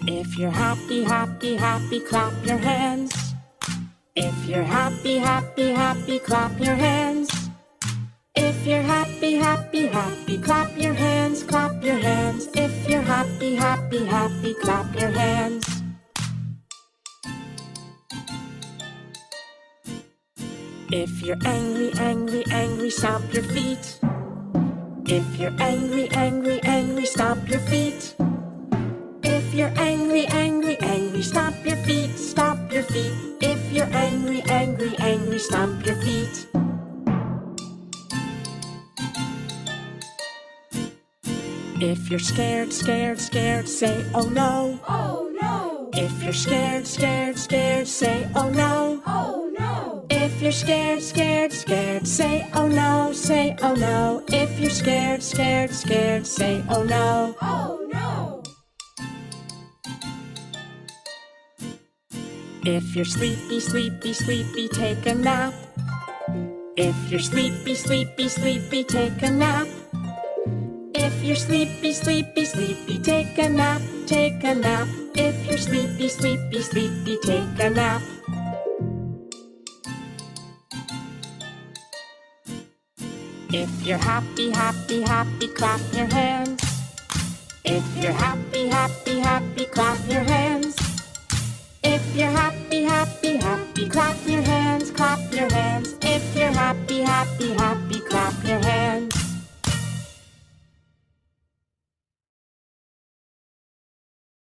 If you're happy, happy, happy, clap your hands. If you're happy, happy, happy, clap your hands. If you're happy, happy, happy, clap your hands, clap your hands. If you're happy, happy, happy, clap your hands. If you're angry, angry, angry, stomp your feet. If you're angry, angry, angry, stomp your feet. If you're angry, angry, angry, stomp your feet, stomp your feet. If you're angry, angry, angry, stomp your feet. If you're scared, scared, scared, say oh no. Oh no! If you're scared, scared, scared, say oh no. Oh no! If you're scared, scared, scared, say oh no, say oh no. If you're scared, scared, scared, say oh no. Oh no! If you're sleepy, sleepy, sleepy, take a nap. If you're sleepy, sleepy, sleepy, take a nap. If you're sleepy, sleepy, sleepy, take a nap, take a nap. If you're sleepy, sleepy, sleepy, take a nap. If you're happy, happy, happy, clap your hands. If you're happy, happy, happy, clap your hands. If you're happy, happy, happy, clap your hands, clap your hands. If you're happy, happy, happy, clap your hands.